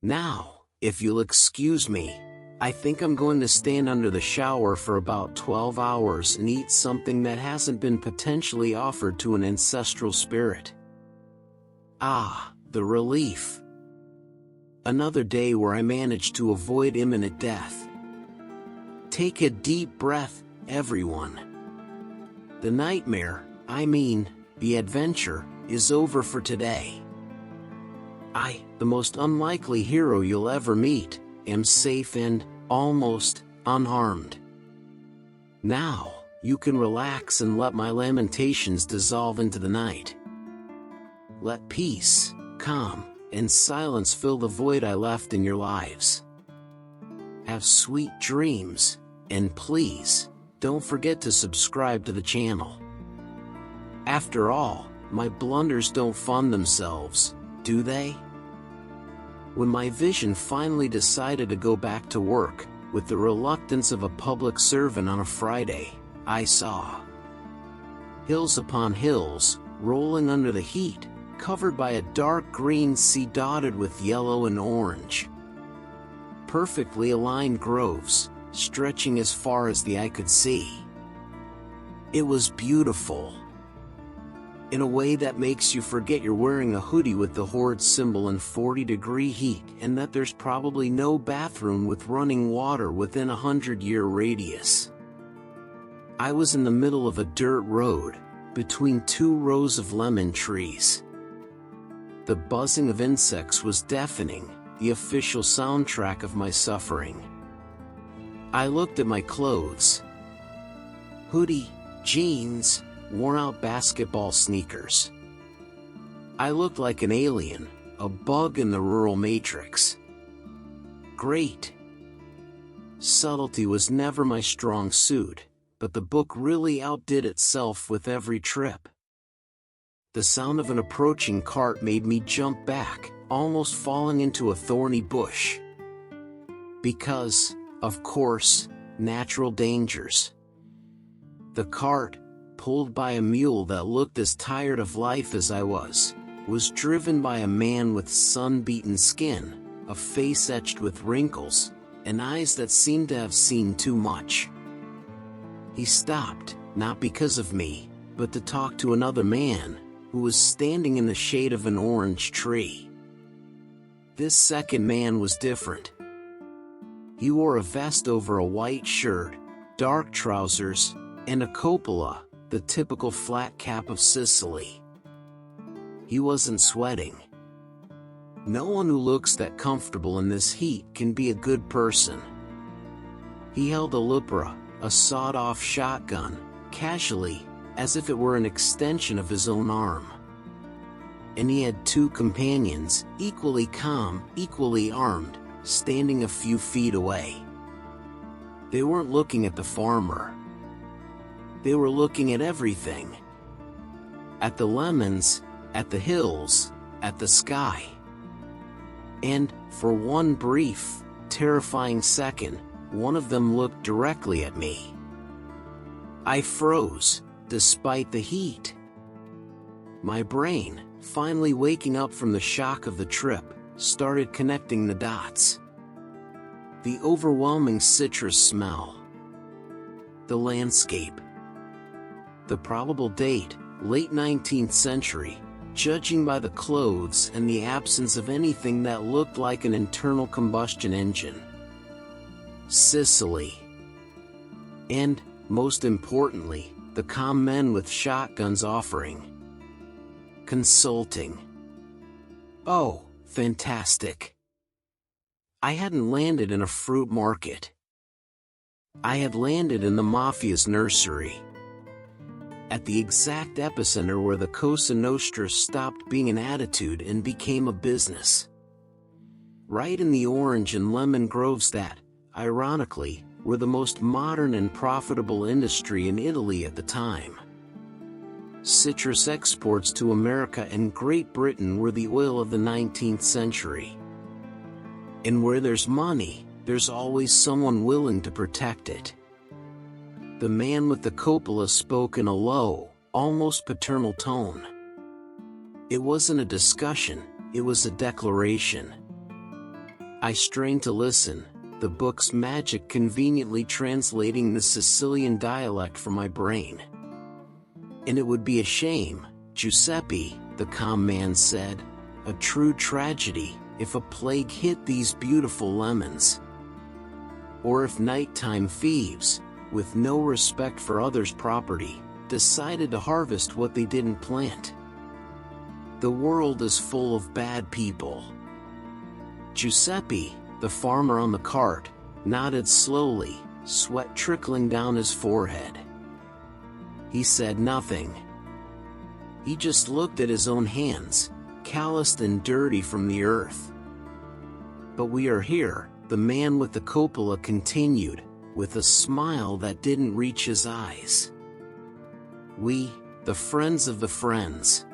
Now, if you'll excuse me, I think I'm going to stand under the shower for about 12 hours and eat something that hasn't been potentially offered to an ancestral spirit. Ah, the relief. Another day where I managed to avoid imminent death. Take a deep breath, everyone. The nightmare, the adventure, is over for today. I, the most unlikely hero you'll ever meet, am safe and, almost, unharmed. Now, you can relax and let my lamentations dissolve into the night. Let peace, calm, and silence fill the void I left in your lives. Have sweet dreams, and please, don't forget to subscribe to the channel. After all, my blunders don't fund themselves, do they? When my vision finally decided to go back to work, with the reluctance of a public servant on a Friday, I saw hills upon hills, rolling under the heat, covered by a dark green sea dotted with yellow and orange. Perfectly aligned groves, stretching as far as the eye could see. It was beautiful. In a way that makes you forget you're wearing a hoodie with the horde symbol in 40-degree heat and that there's probably no bathroom with running water within a 100-year radius. I was in the middle of a dirt road, between two rows of lemon trees. The buzzing of insects was deafening, the official soundtrack of my suffering. I looked at my clothes. Hoodie, jeans, worn-out basketball sneakers. I looked like an alien, a bug in the rural matrix. Great. Subtlety was never my strong suit, but the book really outdid itself with every trip. The sound of an approaching cart made me jump back, almost falling into a thorny bush. Because, of course, natural dangers. The cart, pulled by a mule that looked as tired of life as I was driven by a man with sun-beaten skin, a face etched with wrinkles, and eyes that seemed to have seen too much. He stopped, not because of me, but to talk to another man, who was standing in the shade of an orange tree. This second man was different. He wore a vest over a white shirt, dark trousers, and a cupola, the typical flat cap of Sicily. He wasn't sweating. No one who looks that comfortable in this heat can be a good person. He held a Lupra, a sawed-off shotgun, casually, as if it were an extension of his own arm. And he had two companions, equally calm, equally armed, standing a few feet away. They weren't looking at the farmer. They were looking at everything. At the lemons, at the hills, at the sky. And, for one brief, terrifying second, one of them looked directly at me. I froze, despite the heat. My brain, finally waking up from the shock of the trip, started connecting the dots. The overwhelming citrus smell. The landscape. The probable date, late 19th century, judging by the clothes and the absence of anything that looked like an internal combustion engine. Sicily. And, most importantly, the calm men with shotguns offering consulting. Oh, fantastic. I hadn't landed in a fruit market. I had landed in the Mafia's nursery. At the exact epicenter where the Cosa Nostra stopped being an attitude and became a business. Right in the orange and lemon groves that, ironically, were the most modern and profitable industry in Italy at the time. Citrus exports to America and Great Britain were the oil of the 19th century. And where there's money, there's always someone willing to protect it. The man with the cupola spoke in a low, almost paternal tone. It wasn't a discussion, it was a declaration. I strained to listen, the book's magic conveniently translating the Sicilian dialect for my brain. And it would be a shame, Giuseppe, the calm man said, a true tragedy, if a plague hit these beautiful lemons. Or if nighttime thieves, with no respect for others' property, decided to harvest what they didn't plant. The world is full of bad people. Giuseppe, the farmer on the cart, nodded slowly, sweat trickling down his forehead. He said nothing. He just looked at his own hands, calloused and dirty from the earth. But we are here, the man with the cupola continued, with a smile that didn't reach his eyes. We, the friends of the friends.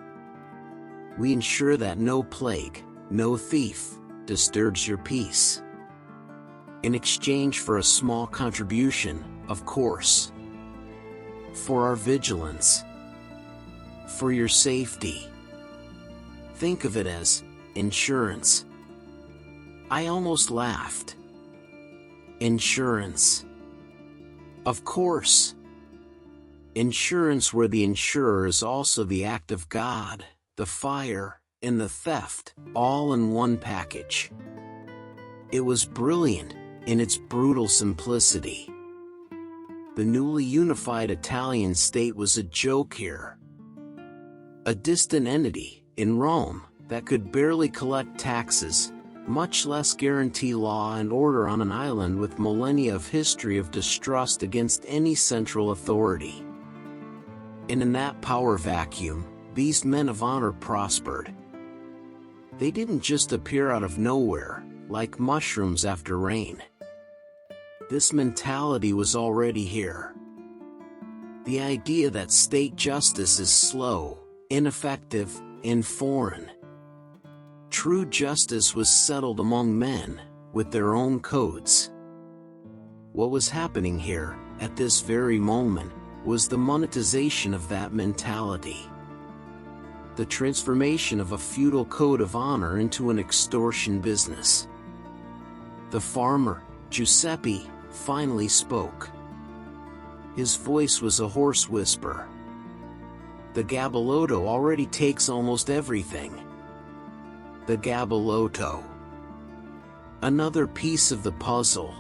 We ensure that no plague, no thief, disturbs your peace. In exchange for a small contribution, of course. For our vigilance. For your safety. Think of it as insurance. I almost laughed. Insurance. Of course. Insurance where the insurer is also the act of God, the fire, and the theft, all in one package. It was brilliant, in its brutal simplicity. The newly unified Italian state was a joke here. A distant entity, in Rome, that could barely collect taxes, much less guarantee law and order on an island with millennia of history of distrust against any central authority. And in that power vacuum, these men of honor prospered. They didn't just appear out of nowhere, like mushrooms after rain. This mentality was already here. The idea that state justice is slow, ineffective, and foreign. True justice was settled among men, with their own codes. What was happening here, at this very moment, was the monetization of that mentality. The transformation of a feudal code of honor into an extortion business. The farmer, Giuseppe, finally spoke. His voice was a hoarse whisper. The Gabellotto already takes almost everything. The Gabellotto. Another piece of the puzzle.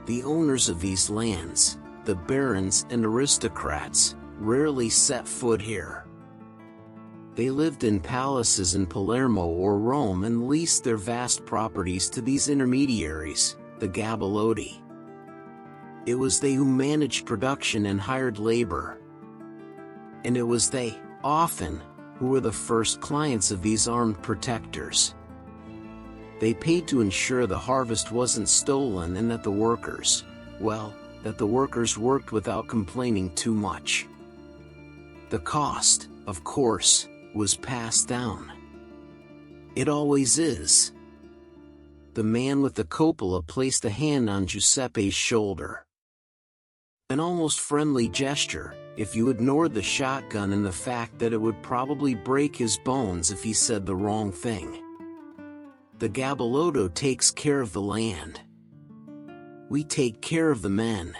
The owners of these lands, the barons and aristocrats, rarely set foot here. They lived in palaces in Palermo or Rome and leased their vast properties to these intermediaries, the Gabellotti. It was they who managed production and hired labor. And it was they, often, who were the first clients of these armed protectors. They paid to ensure the harvest wasn't stolen and that the workers, that the workers worked without complaining too much. The cost, of course, was passed down. It always is. The man with the cupola placed a hand on Giuseppe's shoulder. An almost friendly gesture, if you ignored the shotgun and the fact that it would probably break his bones if he said the wrong thing. The Gabellotto takes care of the land. We take care of the men.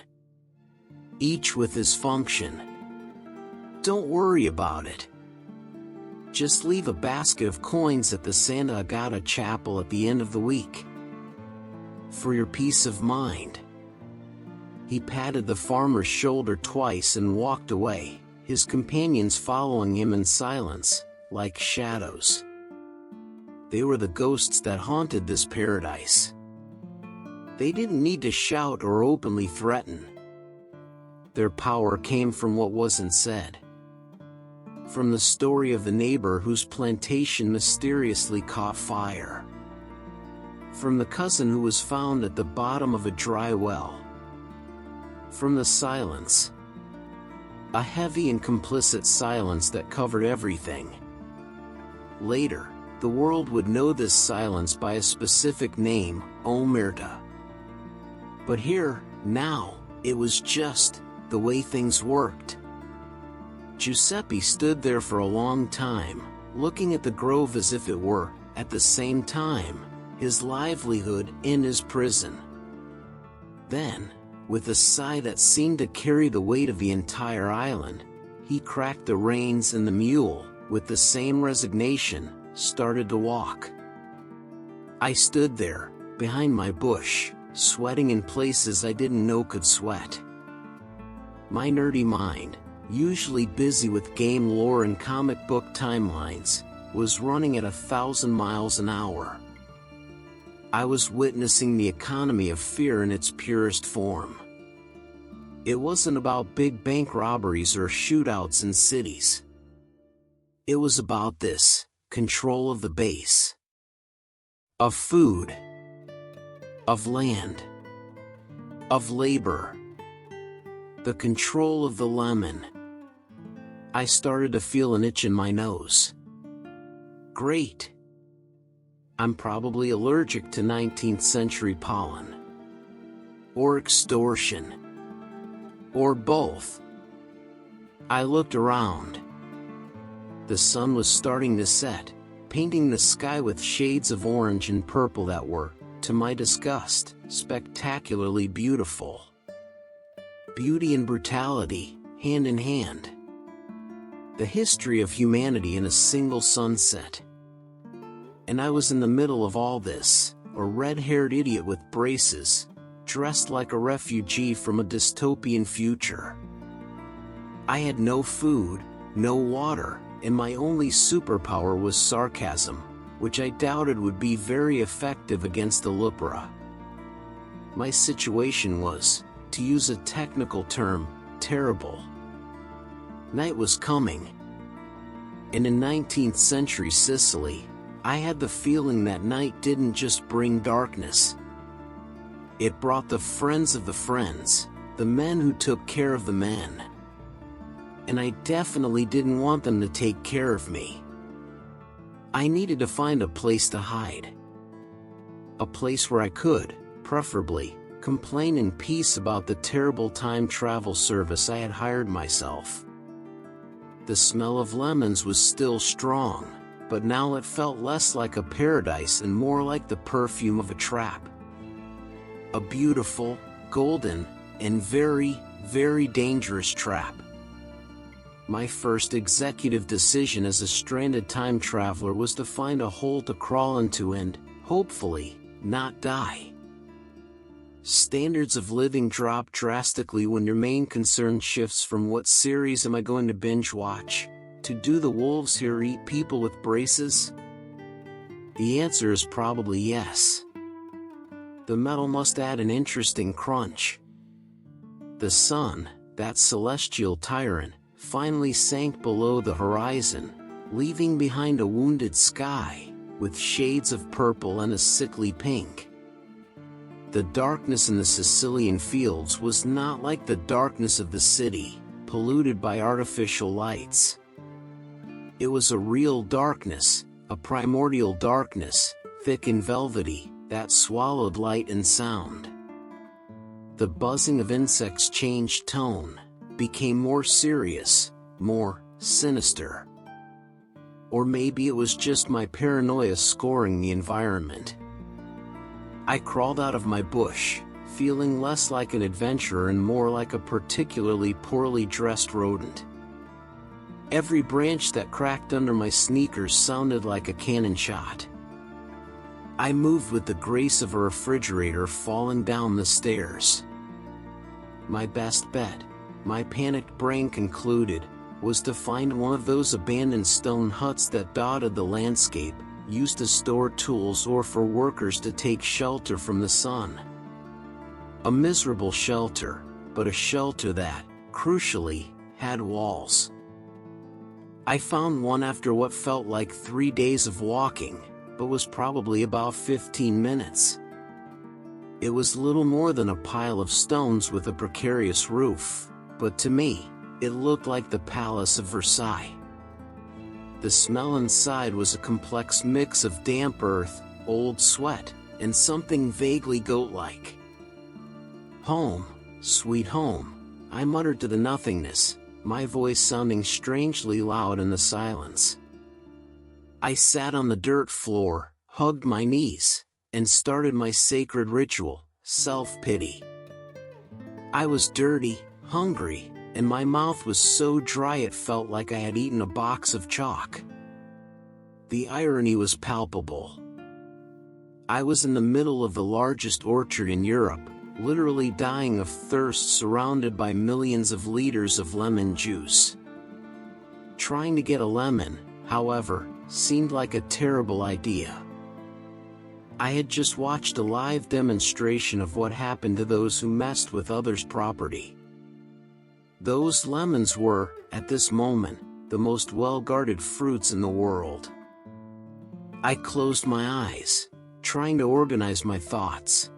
Each with his function. Don't worry about it. Just leave a basket of coins at the Santa Agata Chapel at the end of the week. For your peace of mind. He patted the farmer's shoulder twice and walked away, his companions following him in silence, like shadows. They were the ghosts that haunted this paradise. They didn't need to shout or openly threaten. Their power came from what wasn't said. From the story of the neighbor whose plantation mysteriously caught fire. From the cousin who was found at the bottom of a dry well. From the silence. A heavy and complicit silence that covered everything. Later, the world would know this silence by a specific name, Omertà. But here, now, it was just the way things worked. Giuseppe stood there for a long time, looking at the grove as if it were, at the same time, his livelihood, and his prison. Then, with a sigh that seemed to carry the weight of the entire island, he cracked the reins and the mule, with the same resignation, started to walk. I stood there, behind my bush, sweating in places I didn't know could sweat. My nerdy mind, usually busy with game lore and comic book timelines, was running at 1,000 miles an hour. I was witnessing the economy of fear in its purest form. It wasn't about big bank robberies or shootouts in cities. It was about this: control of the base, of food, of land, of labor, the control of the lemon. I started to feel an itch in my nose. Great. I'm probably allergic to 19th century pollen. Or extortion. Or both. I looked around. The sun was starting to set, painting the sky with shades of orange and purple that were, to my disgust, spectacularly beautiful. Beauty and brutality, hand in hand. The history of humanity in a single sunset. And I was in the middle of all this, a red-haired idiot with braces, dressed like a refugee from a dystopian future. I had no food, no water, and my only superpower was sarcasm, which I doubted would be very effective against the lepra. My situation was, to use a technical term, terrible. Night was coming. And in 19th century Sicily, I had the feeling that night didn't just bring darkness. It brought the friends of the friends, the men who took care of the men. And I definitely didn't want them to take care of me. I needed to find a place to hide. A place where I could, preferably, complain in peace about the terrible time travel service I had hired myself. The smell of lemons was still strong, but now it felt less like a paradise and more like the perfume of a trap. A beautiful, golden, and very, very dangerous trap. My first executive decision as a stranded time traveler was to find a hole to crawl into and, hopefully, not die. Standards of living drop drastically when your main concern shifts from what series am I going to binge watch, to do the wolves here eat people with braces? The answer is probably yes. The metal must add an interesting crunch. The sun, that celestial tyrant, finally sank below the horizon, leaving behind a wounded sky, with shades of purple and a sickly pink. The darkness in the Sicilian fields was not like the darkness of the city, polluted by artificial lights. It was a real darkness, a primordial darkness, thick and velvety, that swallowed light and sound. The buzzing of insects changed tone, became more serious, more sinister. Or maybe it was just my paranoia scoring the environment. I crawled out of my bush, feeling less like an adventurer and more like a particularly poorly dressed rodent. Every branch that cracked under my sneakers sounded like a cannon shot. I moved with the grace of a refrigerator falling down the stairs. My best bet, my panicked brain concluded, was to find one of those abandoned stone huts that dotted the landscape, used to store tools or for workers to take shelter from the sun. A miserable shelter, but a shelter that, crucially, had walls. I found one after what felt like 3 days of walking, but was probably about 15 minutes. It was little more than a pile of stones with a precarious roof, but to me, it looked like the Palace of Versailles. The smell inside was a complex mix of damp earth, old sweat, and something vaguely goat-like. "Home, sweet home," I muttered to the nothingness, my voice sounding strangely loud in the silence. I sat on the dirt floor, hugged my knees, and started my sacred ritual, self-pity. I was dirty, hungry, and my mouth was so dry it felt like I had eaten a box of chalk. The irony was palpable. I was in the middle of the largest orchard in Europe, literally dying of thirst, surrounded by millions of liters of lemon juice. Trying to get a lemon, however, seemed like a terrible idea. I had just watched a live demonstration of what happened to those who messed with others' property. Those lemons were, at this moment, the most well-guarded fruits in the world. I closed my eyes, trying to organize my thoughts.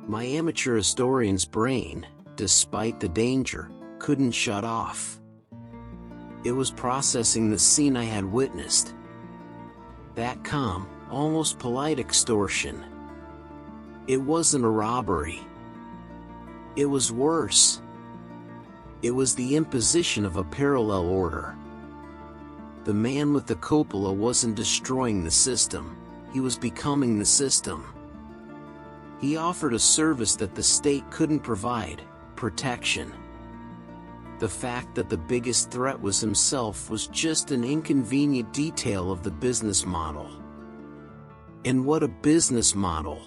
My amateur historian's brain, despite the danger, couldn't shut off. It was processing the scene I had witnessed. That calm, almost polite extortion. It wasn't a robbery. It was worse. It was the imposition of a parallel order. The man with the cupola wasn't destroying the system, he was becoming the system. He offered a service that the state couldn't provide: protection. The fact that the biggest threat was himself was just an inconvenient detail of the business model. And what a business model!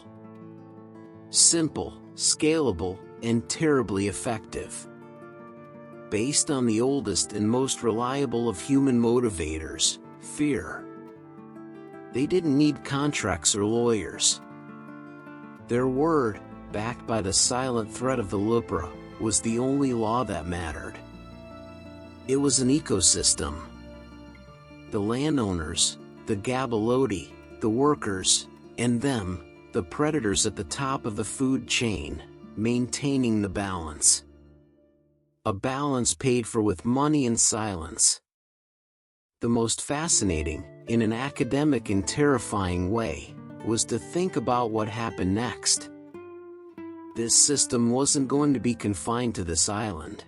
Simple, scalable, and terribly effective. Based on the oldest and most reliable of human motivators, fear. They didn't need contracts or lawyers. Their word, backed by the silent threat of the lepra, was the only law that mattered. It was an ecosystem. The landowners, the gabeloti, the workers, and them, the predators at the top of the food chain, maintaining the balance. A balance paid for with money and silence. The most fascinating, in an academic and terrifying way, was to think about what happened next. This system wasn't going to be confined to this island.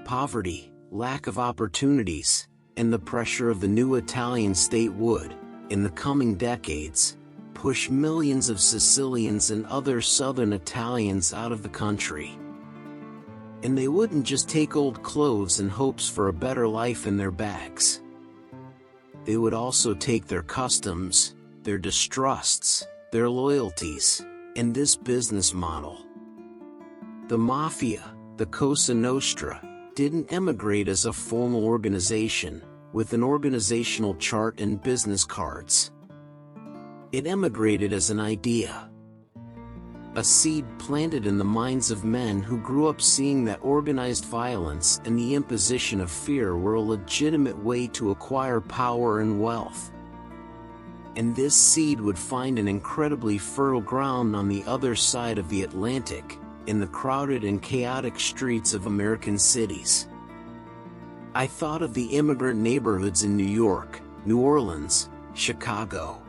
Poverty, lack of opportunities, and the pressure of the new Italian state would, in the coming decades, push millions of Sicilians and other southern Italians out of the country. And they wouldn't just take old clothes and hopes for a better life in their bags. They would also take their customs, their distrusts, their loyalties, and this business model. The Mafia, the Cosa Nostra, didn't emigrate as a formal organization, with an organizational chart and business cards. It emigrated as an idea. A seed planted in the minds of men who grew up seeing that organized violence and the imposition of fear were a legitimate way to acquire power and wealth. And this seed would find an incredibly fertile ground on the other side of the Atlantic, in the crowded and chaotic streets of American cities. I thought of the immigrant neighborhoods in New York, New Orleans, Chicago.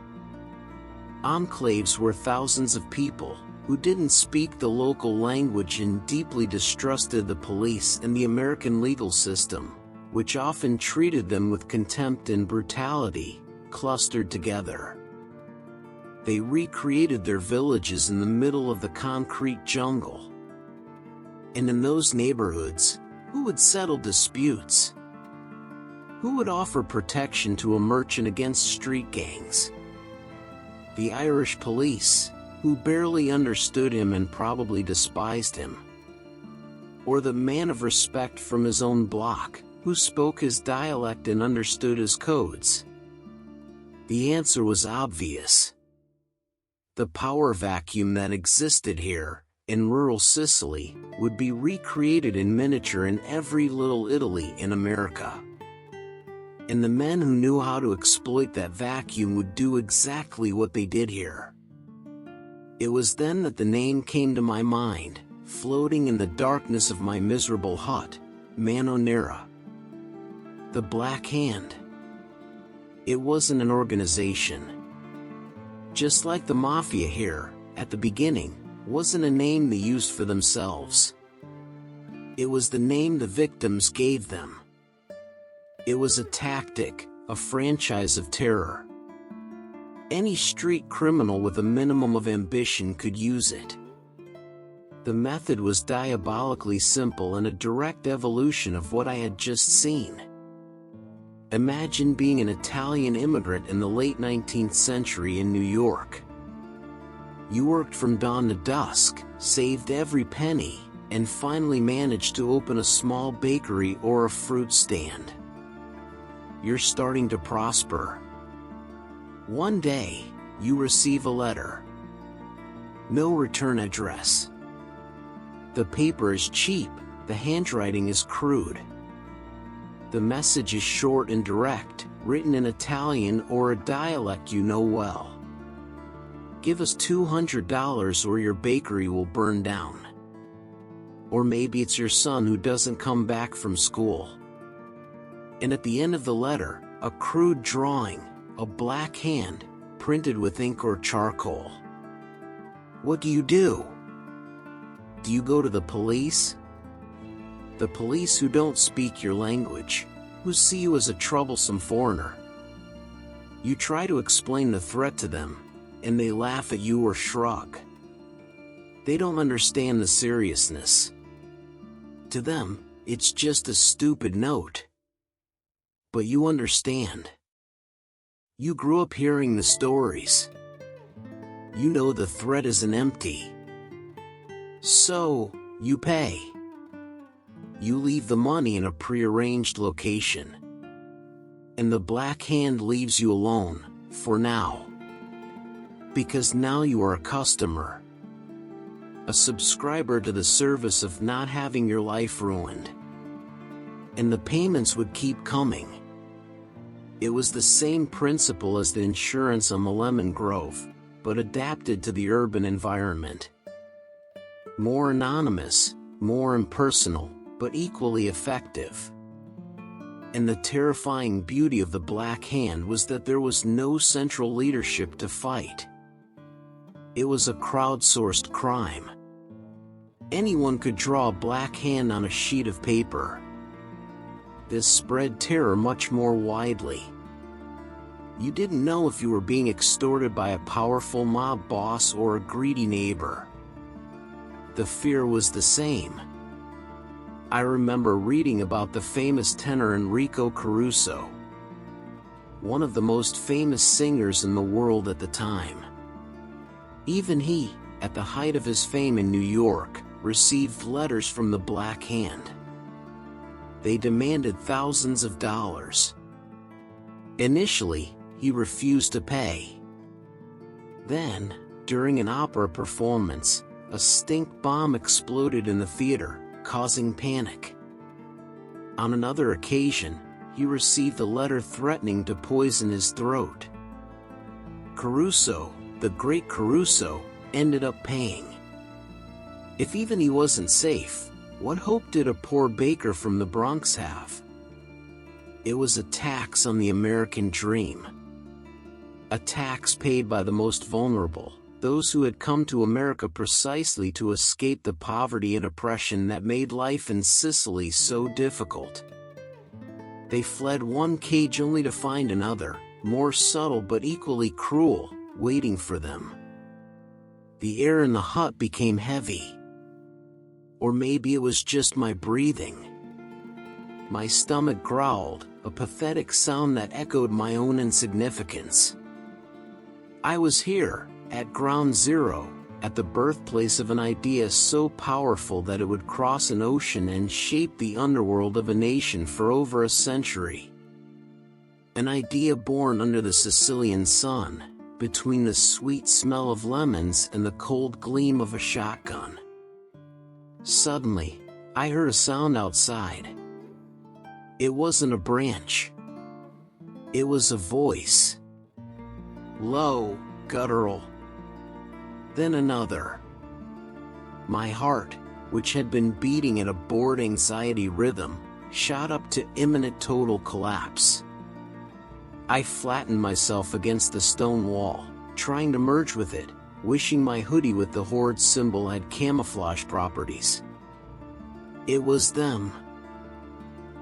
Enclaves where thousands of people, who didn't speak the local language and deeply distrusted the police and the American legal system, which often treated them with contempt and brutality, clustered together. They recreated their villages in the middle of the concrete jungle. And in those neighborhoods, who would settle disputes? Who would offer protection to a merchant against street gangs? The Irish police, who barely understood him and probably despised him. Or the man of respect from his own block, who spoke his dialect and understood his codes? The answer was obvious. The power vacuum that existed here, in rural Sicily, would be recreated in miniature in every little Italy in America. And the men who knew how to exploit that vacuum would do exactly what they did here. It was then that the name came to my mind, floating in the darkness of my miserable hut: Mano Nera. The Black Hand. It wasn't an organization. Just like the Mafia here, at the beginning, wasn't a name they used for themselves. It was the name the victims gave them. It was a tactic, a franchise of terror. Any street criminal with a minimum of ambition could use it. The method was diabolically simple and a direct evolution of what I had just seen. Imagine being an Italian immigrant in the late 19th century in New York. You worked from dawn to dusk, saved every penny, and finally managed to open a small bakery or a fruit stand. You're starting to prosper. One day, you receive a letter. No return address. The paper is cheap, the handwriting is crude. The message is short and direct, written in Italian or a dialect you know well. Give us $200 or your bakery will burn down. Or maybe it's your son who doesn't come back from school. And at the end of the letter, a crude drawing, a black hand, printed with ink or charcoal. What do? Do you go to the police? The police who don't speak your language, who see you as a troublesome foreigner. You try to explain the threat to them, and they laugh at you or shrug. They don't understand the seriousness. To them, it's just a stupid note. But you understand. You grew up hearing the stories. You know the threat isn't empty. So, you pay. You leave the money in a prearranged location. And the black hand leaves you alone, for now. Because now you are a customer. A subscriber to the service of not having your life ruined. And the payments would keep coming. It was the same principle as the insurance on the lemon grove, but adapted to the urban environment. More anonymous, more impersonal, but equally effective. And the terrifying beauty of the Black Hand was that there was no central leadership to fight. It was a crowdsourced crime. Anyone could draw a black hand on a sheet of paper. This spread terror much more widely. You didn't know if you were being extorted by a powerful mob boss or a greedy neighbor. The fear was the same. I remember reading about the famous tenor Enrico Caruso, one of the most famous singers in the world at the time. Even he, at the height of his fame in New York, received letters from the Black Hand. They demanded thousands of dollars. Initially, he refused to pay. Then, during an opera performance, a stink bomb exploded in the theater, causing panic. On another occasion, he received a letter threatening to poison his throat. Caruso, the great Caruso, ended up paying. If even he wasn't safe, what hope did a poor baker from the Bronx have? It was a tax on the American dream. A tax paid by the most vulnerable, those who had come to America precisely to escape the poverty and oppression that made life in Sicily so difficult. They fled one cage only to find another, more subtle but equally cruel, waiting for them. The air in the hut became heavy. Or maybe it was just my breathing. My stomach growled, a pathetic sound that echoed my own insignificance. I was here, at ground zero, at the birthplace of an idea so powerful that it would cross an ocean and shape the underworld of a nation for over a century. An idea born under the Sicilian sun, between the sweet smell of lemons and the cold gleam of a shotgun. Suddenly, I heard a sound outside. It wasn't a branch. It was a voice. Low, guttural. Then another. My heart, which had been beating at a bored anxiety rhythm, shot up to imminent total collapse. I flattened myself against the stone wall, trying to merge with it, wishing my hoodie with the horde symbol had camouflage properties. It was them.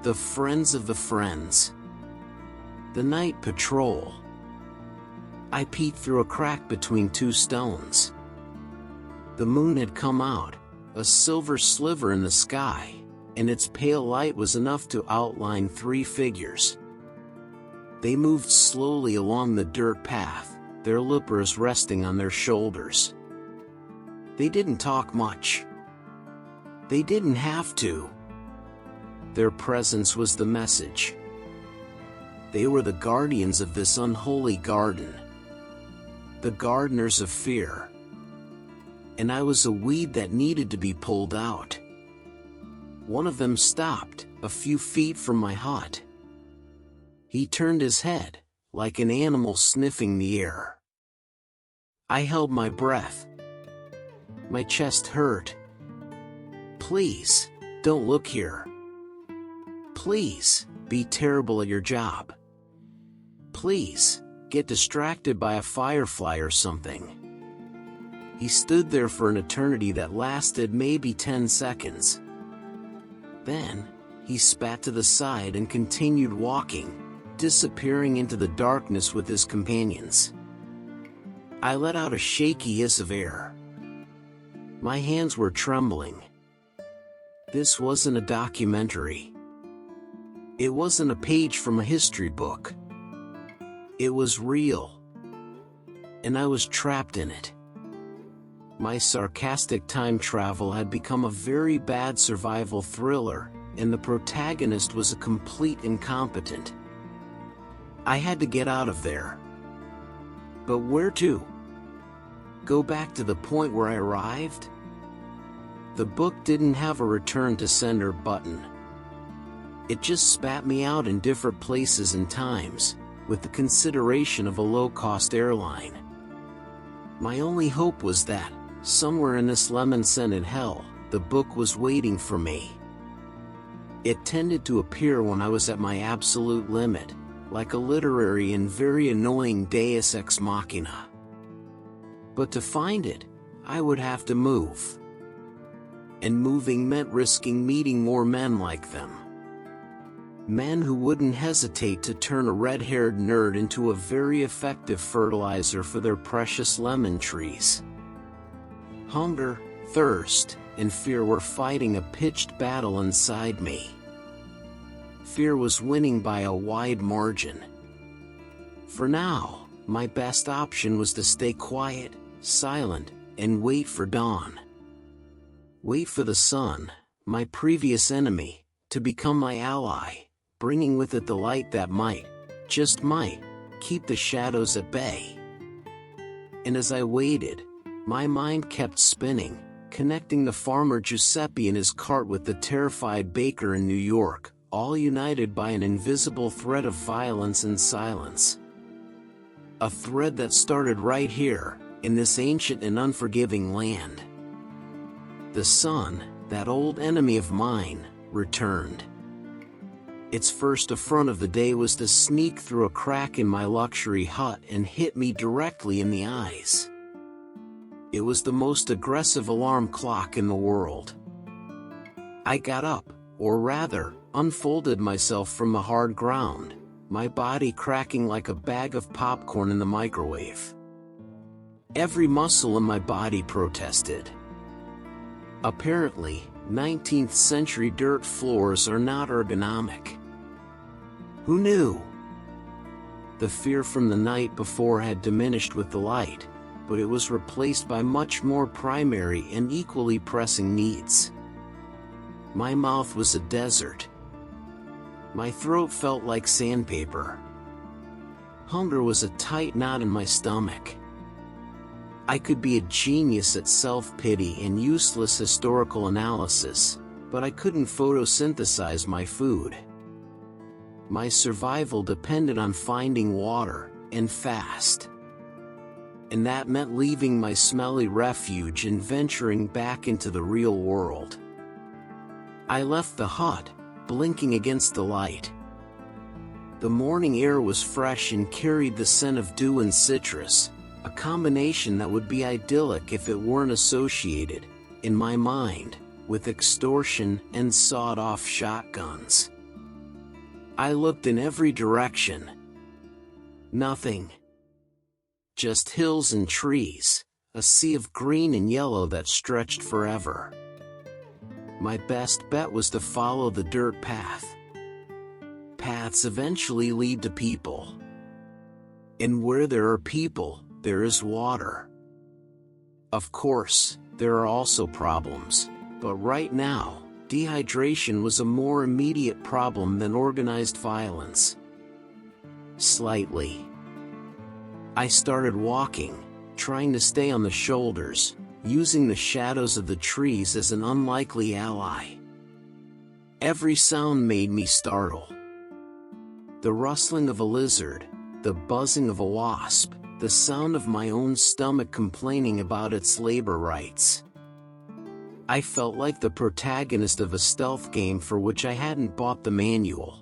The friends of the friends. The night patrol. I peeked through a crack between two stones. The moon had come out, a silver sliver in the sky, and its pale light was enough to outline 3 figures. They moved slowly along the dirt path, their lippers resting on their shoulders. They didn't talk much. They didn't have to. Their presence was the message. They were the guardians of this unholy garden. The gardeners of fear. And I was a weed that needed to be pulled out. One of them stopped, a few feet from my hut. He turned his head, like an animal sniffing the air. I held my breath. My chest hurt. Please, don't look here. Please, be terrible at your job. Please, get distracted by a firefly or something. He stood there for an eternity that lasted maybe 10 seconds. Then, he spat to the side and continued walking, disappearing into the darkness with his companions. I let out a shaky hiss of air. My hands were trembling. This wasn't a documentary. It wasn't a page from a history book. It was real. And I was trapped in it. My sarcastic time travel had become a very bad survival thriller, and the protagonist was a complete incompetent. I had to get out of there. But where to? Go back to the point where I arrived? The book didn't have a return to sender button. It just spat me out in different places and times, with the consideration of a low-cost airline. My only hope was that, somewhere in this lemon-scented hell, the book was waiting for me. It tended to appear when I was at my absolute limit, like a literary and very annoying deus ex machina. But to find it, I would have to move. And moving meant risking meeting more men like them. Men who wouldn't hesitate to turn a red-haired nerd into a very effective fertilizer for their precious lemon trees. Hunger, thirst, and fear were fighting a pitched battle inside me. Fear was winning by a wide margin. For now, my best option was to stay quiet, silent, and wait for dawn. Wait for the sun, my previous enemy, to become my ally, bringing with it the light that might, just might, keep the shadows at bay. And as I waited, my mind kept spinning, connecting the farmer Giuseppe and his cart with the terrified baker in New York, all united by an invisible thread of violence and silence. A thread that started right here, in this ancient and unforgiving land. The sun, that old enemy of mine, returned. Its first affront of the day was to sneak through a crack in my luxury hut and hit me directly in the eyes. It was the most aggressive alarm clock in the world. I got up, or rather, unfolded myself from the hard ground, my body cracking like a bag of popcorn in the microwave. Every muscle in my body protested. Apparently, 19th century dirt floors are not ergonomic. Who knew? The fear from the night before had diminished with the light, but it was replaced by much more primary and equally pressing needs. My mouth was a desert. My throat felt like sandpaper. Hunger was a tight knot in my stomach. I could be a genius at self-pity and useless historical analysis, but I couldn't photosynthesize my food. My survival depended on finding water, and fast. And that meant leaving my smelly refuge and venturing back into the real world. I left the hut, blinking against the light. The morning air was fresh and carried the scent of dew and citrus, a combination that would be idyllic if it weren't associated, in my mind, with extortion and sawed-off shotguns. I looked in every direction. Nothing. just hills and trees, a sea of green and yellow that stretched forever. My best bet was to follow the dirt path. Paths eventually lead to people. And where there are people, there is water. Of course, there are also problems, but right now, dehydration was a more immediate problem than organized violence. Slightly. I started walking, trying to stay on the shoulders, using the shadows of the trees as an unlikely ally. Every sound made me startle. The rustling of a lizard, the buzzing of a wasp, the sound of my own stomach complaining about its labor rights. I felt like the protagonist of a stealth game for which I hadn't bought the manual.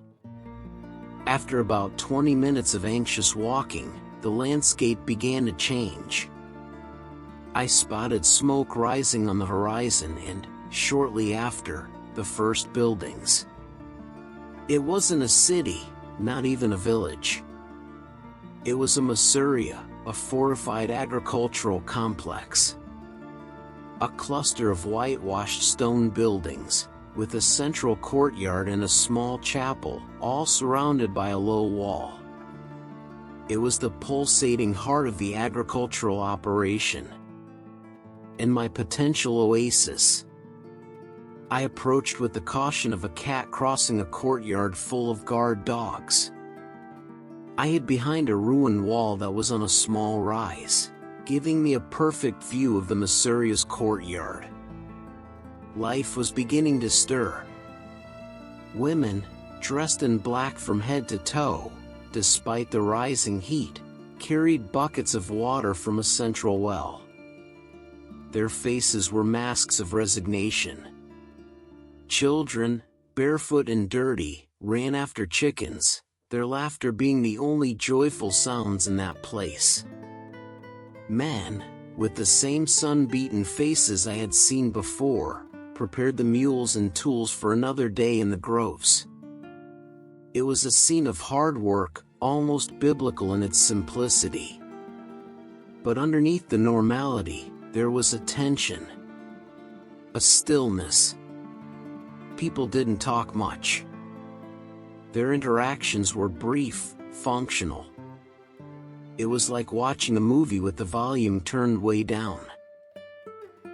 After about 20 minutes of anxious walking, the landscape began to change. I spotted smoke rising on the horizon and, shortly after, the first buildings. It wasn't a city, not even a village. It was a Mafia, a fortified agricultural complex. A cluster of whitewashed stone buildings, with a central courtyard and a small chapel, all surrounded by a low wall. It was the pulsating heart of the agricultural operation, and my potential oasis. I approached with the caution of a cat crossing a courtyard full of guard dogs. I hid behind a ruined wall that was on a small rise, giving me a perfect view of the Mafia's courtyard. Life was beginning to stir. Women, dressed in black from head to toe, despite the rising heat, carried buckets of water from a central well. Their faces were masks of resignation. Children, barefoot and dirty, ran after chickens, their laughter being the only joyful sounds in that place. Men, with the same sun-beaten faces I had seen before, prepared the mules and tools for another day in the groves. It was a scene of hard work, almost biblical in its simplicity. But underneath the normality, there was a tension. A stillness. People didn't talk much. Their interactions were brief, functional. It was like watching a movie with the volume turned way down.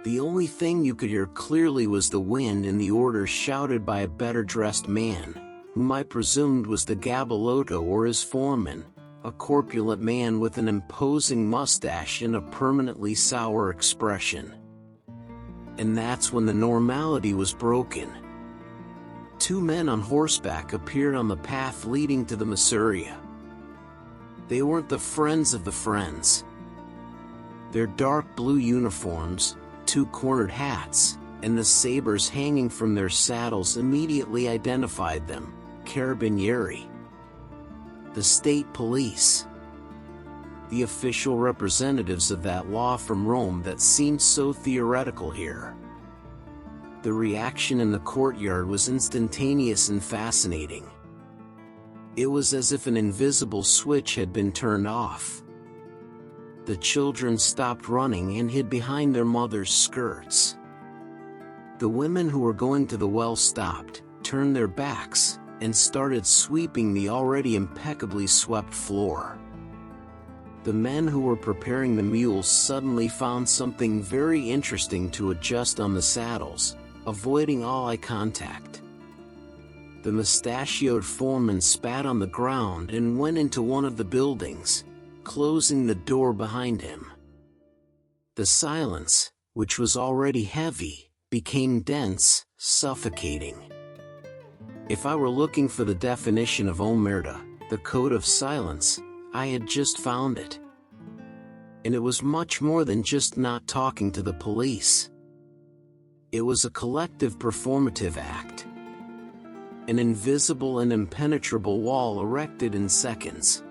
The only thing you could hear clearly was the wind and the orders shouted by a better-dressed man, whom I presumed was the Gabalotto or his foreman, a corpulent man with an imposing mustache and a permanently sour expression. And that's when the normality was broken. Two men on horseback appeared on the path leading to the Mafia. They weren't the friends of the friends. Their dark blue uniforms, two-cornered hats, and the sabers hanging from their saddles immediately identified them: Carabinieri. The state police. The official representatives of that law from Rome that seemed so theoretical here. The reaction in the courtyard was instantaneous and fascinating. It was as if an invisible switch had been turned off. The children stopped running and hid behind their mothers' skirts. The women who were going to the well stopped, turned their backs, and started sweeping the already impeccably swept floor. The men who were preparing the mules suddenly found something very interesting to adjust on the saddles, avoiding all eye contact. The mustachioed foreman spat on the ground and went into one of the buildings, closing the door behind him. The silence, which was already heavy, became dense, suffocating. If I were looking for the definition of Omertà, the code of silence, I had just found it. And it was much more than just not talking to the police. It was a collective performative act. An invisible and impenetrable wall erected in seconds.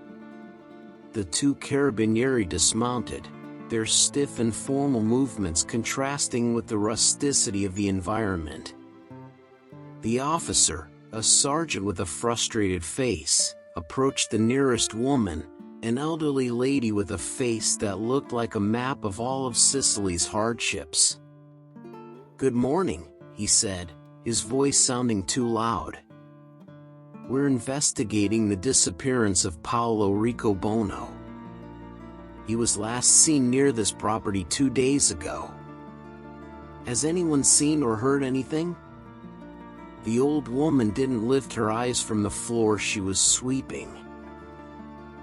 The two carabinieri dismounted, their stiff and formal movements contrasting with the rusticity of the environment. The officer, a sergeant with a frustrated face, approached the nearest woman, An elderly lady with a face that looked like a map of all of Sicily's hardships. "Good morning," he said, his voice sounding too loud. "We're investigating the disappearance of Paolo Riccobono. He was last seen near this property 2 days ago. Has anyone seen or heard anything?" The old woman didn't lift her eyes from the floor she was sweeping.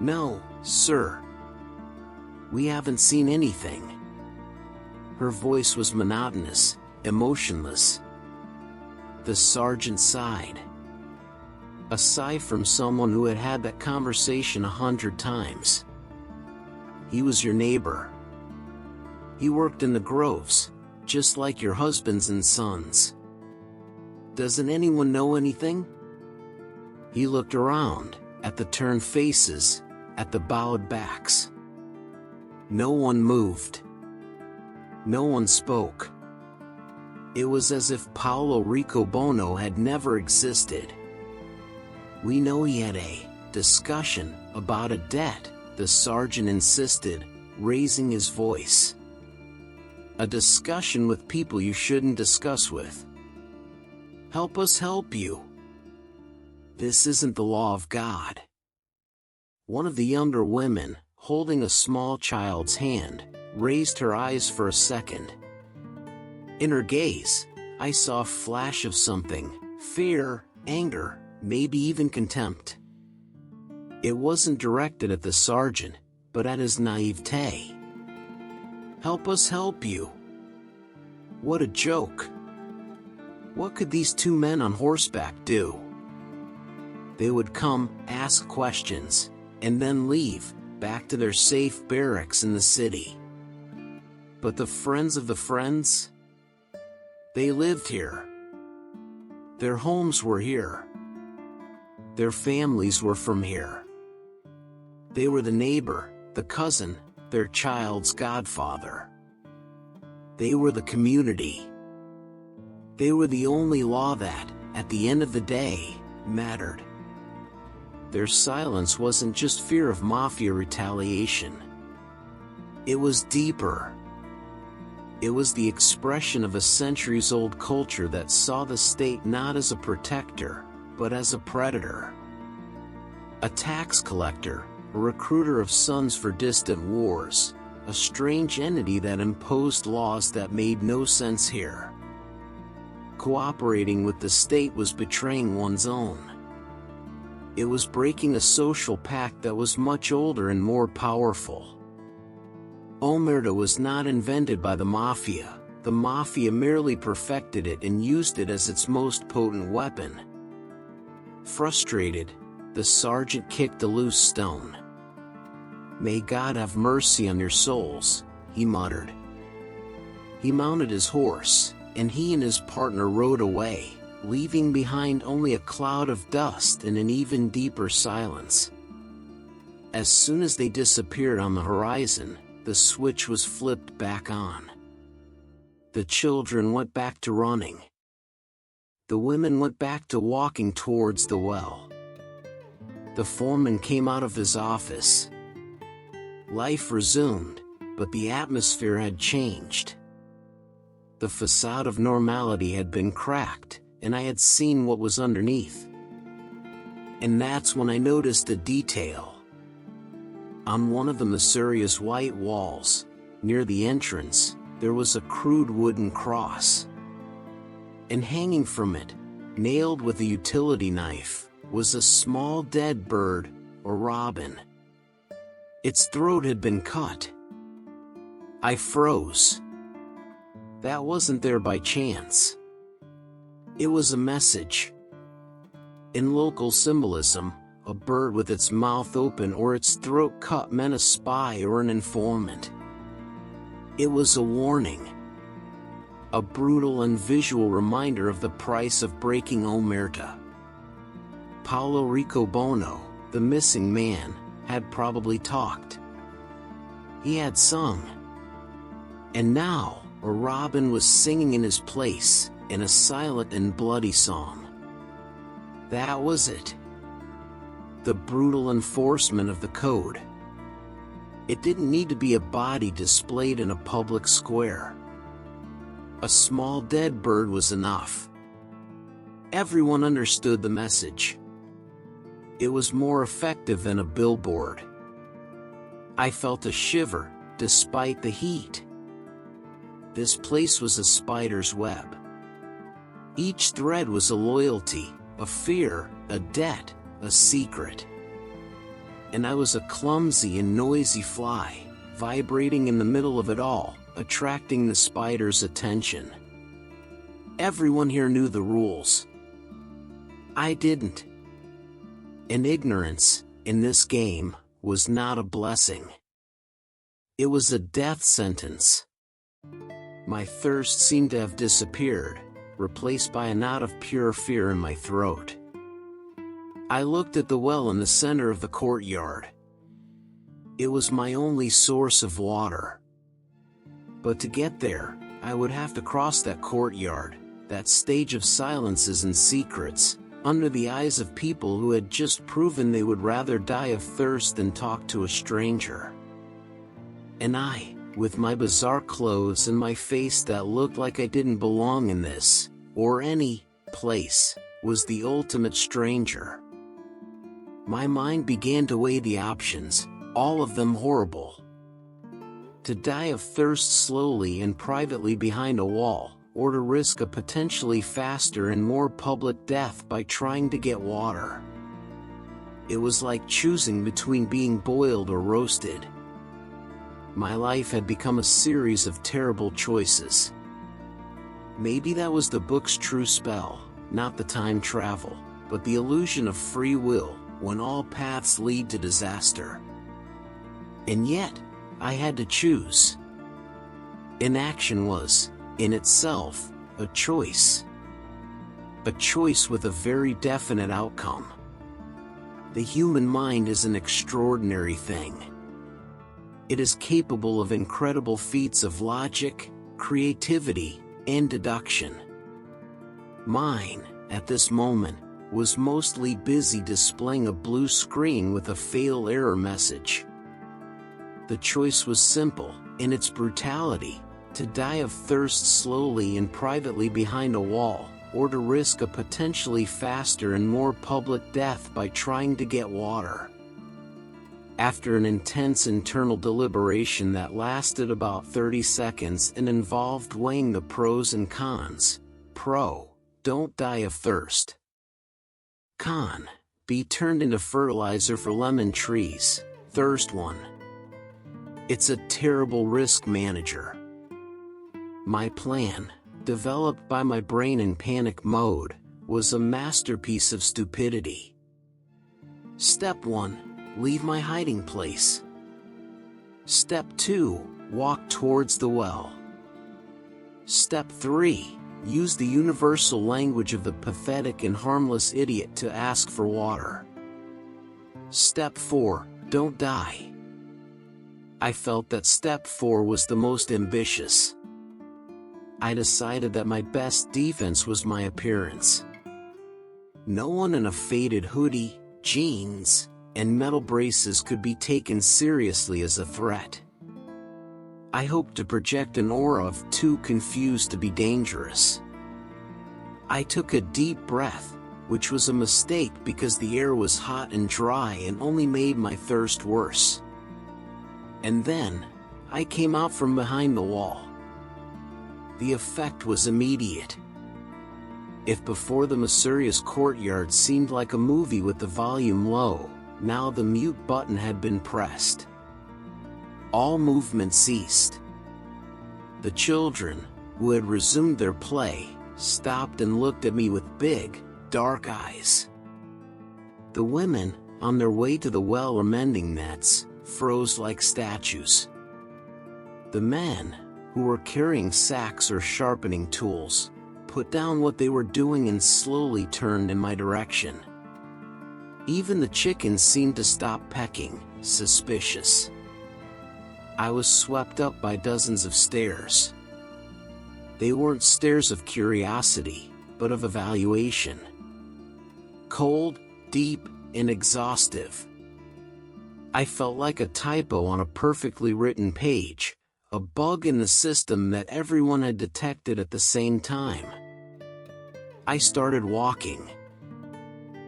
"No, sir. We haven't seen anything." Her voice was monotonous, emotionless. The sergeant sighed. A sigh from someone who had had that conversation 100 times. "He was your neighbor. He worked in the groves, just like your husbands and sons. Doesn't anyone know anything?" He looked around, at the turned faces, at the bowed backs. No one moved. No one spoke. It was as if Paolo Riccobono had never existed. "We know he had a discussion about a debt," the sergeant insisted, raising his voice. "A discussion with people you shouldn't discuss with. Help us help you. This isn't the law of God." One of the younger women, holding a small child's hand, raised her eyes for a second. In her gaze, I saw a flash of something: fear, anger, maybe even contempt. It wasn't directed at the sergeant, but at his naivete. "Help us help you." What a joke. What could these 2 men on horseback do? They would come, ask questions, and then leave, back to their safe barracks in the city. But the friends of the friends? They lived here. Their homes were here. Their families were from here. They were the neighbor, the cousin, their child's godfather. They were the community. They were the only law that, at the end of the day, mattered. Their silence wasn't just fear of Mafia retaliation. It was deeper. It was the expression of a centuries-old culture that saw the state not as a protector, but as a predator. A tax collector, a recruiter of sons for distant wars, a strange entity that imposed laws that made no sense here. Cooperating with the state was betraying one's own. It was breaking a social pact that was much older and more powerful. Omertà was not invented by the Mafia. The Mafia merely perfected it and used it as its most potent weapon. Frustrated, the sergeant kicked a loose stone. "May God have mercy on your souls," he muttered. He mounted his horse, and he and his partner rode away, leaving behind only a cloud of dust and an even deeper silence. As soon as they disappeared on the horizon, the switch was flipped back on. The children went back to running. The women went back to walking towards the well. The foreman came out of his office. Life resumed, but the atmosphere had changed. The facade of normality had been cracked, and I had seen what was underneath. And that's when I noticed a detail. On one of the mysterious white walls, near the entrance, there was a crude wooden cross. And hanging from it, nailed with a utility knife, was a small dead bird, or robin. Its throat had been cut. I froze. That wasn't there by chance. It was a message. In local symbolism, a bird with its mouth open or its throat cut meant a spy or an informant. It was a warning. A brutal and visual reminder of the price of breaking Omertà. Paolo Riccobono, the missing man, had probably talked. He had sung. And now, a robin was singing in his place, in a silent and bloody song. That was it. The brutal enforcement of the code. It didn't need to be a body displayed in a public square. A small dead bird was enough. Everyone understood the message. It was more effective than a billboard. I felt a shiver, despite the heat. This place was a spider's web. Each thread was a loyalty, a fear, a debt, a secret. And I was a clumsy and noisy fly, vibrating in the middle of it all, attracting the spider's attention. Everyone here knew the rules. I didn't. And ignorance, in this game, was not a blessing. It was a death sentence. My thirst seemed to have disappeared, replaced by a knot of pure fear in my throat. I looked at the well in the center of the courtyard. It was my only source of water. But to get there, I would have to cross that courtyard, that stage of silences and secrets, under the eyes of people who had just proven they would rather die of thirst than talk to a stranger. And I, with my bizarre clothes and my face that looked like I didn't belong in this, or any, place, was the ultimate stranger. My mind began to weigh the options, all of them horrible. To die of thirst slowly and privately behind a wall, or to risk a potentially faster and more public death by trying to get water. It was like choosing between being boiled or roasted. My life had become a series of terrible choices. Maybe that was the book's true spell, not the time travel, but the illusion of free will, when all paths lead to disaster. And yet, I had to choose. Inaction was, in itself, a choice. A choice with a very definite outcome. The human mind is an extraordinary thing. It is capable of incredible feats of logic, creativity, and deduction. Mine, at this moment, was mostly busy displaying a blue screen with a fatal error message. The choice was simple, in its brutality, to die of thirst slowly and privately behind a wall, or to risk a potentially faster and more public death by trying to get water. After an intense internal deliberation that lasted about 30 seconds and involved weighing the pros and cons. Pro: don't die of thirst. Con: be turned into fertilizer for lemon trees. Thirst 1: it's a terrible risk manager. My plan, developed by my brain in panic mode, was a masterpiece of stupidity. Step 1: leave my hiding place. Step 2: walk towards the well. Step 3: use the universal language of the pathetic and harmless idiot to ask for water. Step 4: don't die. I felt that step 4 was the most ambitious. I decided that my best defense was my appearance. No one in a faded hoodie, jeans, and metal braces could be taken seriously as a threat. I hoped to project an aura of too confused to be dangerous. I took a deep breath, which was a mistake because the air was hot and dry and only made my thirst worse. And then, I came out from behind the wall. The effect was immediate. If before the mysterious courtyard seemed like a movie with the volume low, now the mute button had been pressed. All movement ceased. The children, who had resumed their play, stopped and looked at me with big, dark eyes. The women, on their way to the well or mending nets, froze like statues. The men, who were carrying sacks or sharpening tools, put down what they were doing and slowly turned in my direction. Even the chickens seemed to stop pecking, suspicious. I was swept up by dozens of stares. They weren't stares of curiosity, but of evaluation. Cold, deep, and exhaustive. I felt like a typo on a perfectly written page, a bug in the system that everyone had detected at the same time. I started walking.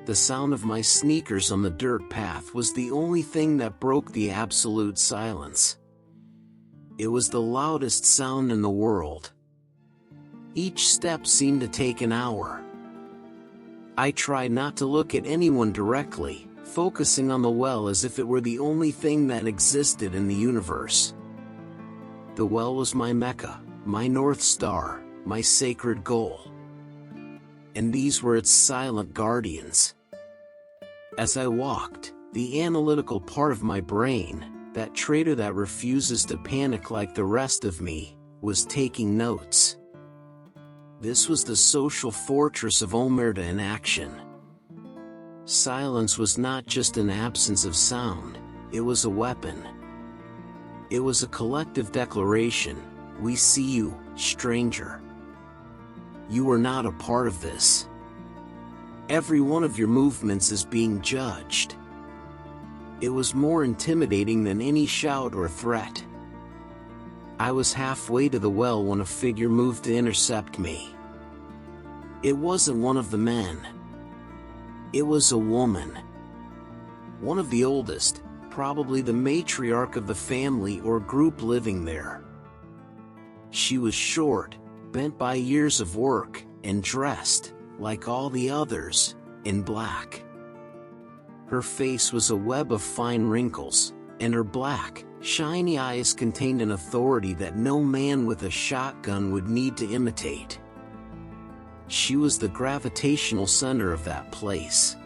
The sound of my sneakers on the dirt path was the only thing that broke the absolute silence. It was the loudest sound in the world. Each step seemed to take an hour. I tried not to look at anyone directly, focusing on the well as if it were the only thing that existed in the universe. The well was my Mecca, my North Star, my sacred goal. And these were its silent guardians. As I walked, the analytical part of my brain, that traitor that refuses to panic like the rest of me, was taking notes. This was the social fortress of Omertà in action. Silence was not just an absence of sound, it was a weapon. It was a collective declaration: we see you, stranger. You are not a part of this. Every one of your movements is being judged. It was more intimidating than any shout or threat. I was halfway to the well when a figure moved to intercept me. It wasn't one of the men. It was a woman. One of the oldest, probably the matriarch of the family or group living there. She was short, bent by years of work, and dressed, like all the others, in black. Her face was a web of fine wrinkles, and her black, shiny eyes contained an authority that no man with a shotgun would need to imitate. She was the gravitational center of that place.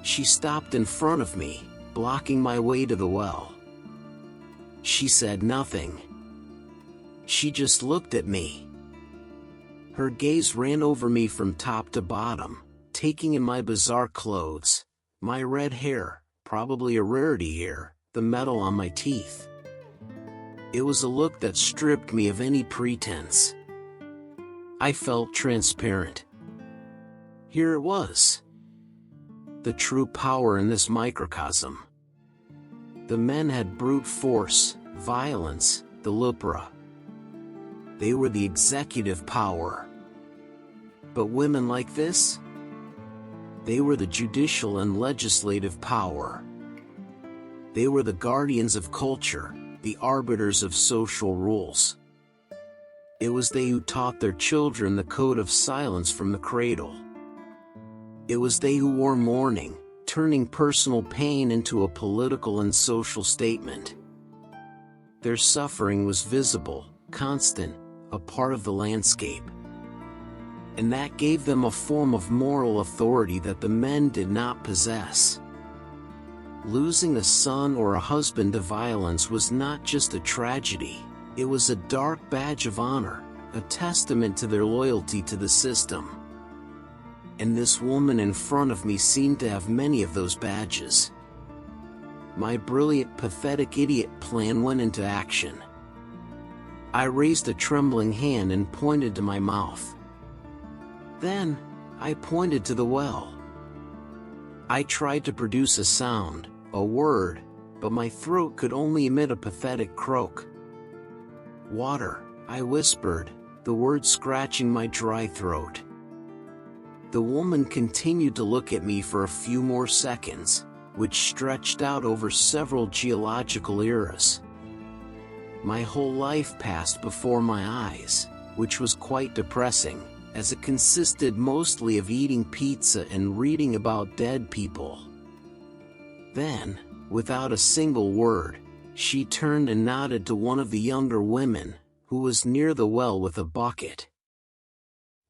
She stopped in front of me, blocking my way to the well. She said nothing. She just looked at me. Her gaze ran over me from top to bottom, taking in my bizarre clothes, my red hair, probably a rarity here, the metal on my teeth. It was a look that stripped me of any pretense. I felt transparent. Here it was. The true power in this microcosm. The men had brute force, violence, the lupra. They were the executive power. But women like this? They were the judicial and legislative power. They were the guardians of culture, the arbiters of social rules. It was they who taught their children the code of silence from the cradle. It was they who wore mourning, turning personal pain into a political and social statement. Their suffering was visible, constant, a part of the landscape. And that gave them a form of moral authority that the men did not possess. Losing a son or a husband to violence was not just a tragedy, it was a dark badge of honor, a testament to their loyalty to the system. And this woman in front of me seemed to have many of those badges. My brilliant, pathetic idiot plan went into action. I raised a trembling hand and pointed to my mouth. Then, I pointed to the well. I tried to produce a sound, a word, but my throat could only emit a pathetic croak. Water, I whispered, the word scratching my dry throat. The woman continued to look at me for a few more seconds, which stretched out over several geological eras. My whole life passed before my eyes, which was quite depressing, as it consisted mostly of eating pizza and reading about dead people. Then, without a single word, she turned and nodded to one of the younger women, who was near the well with a bucket.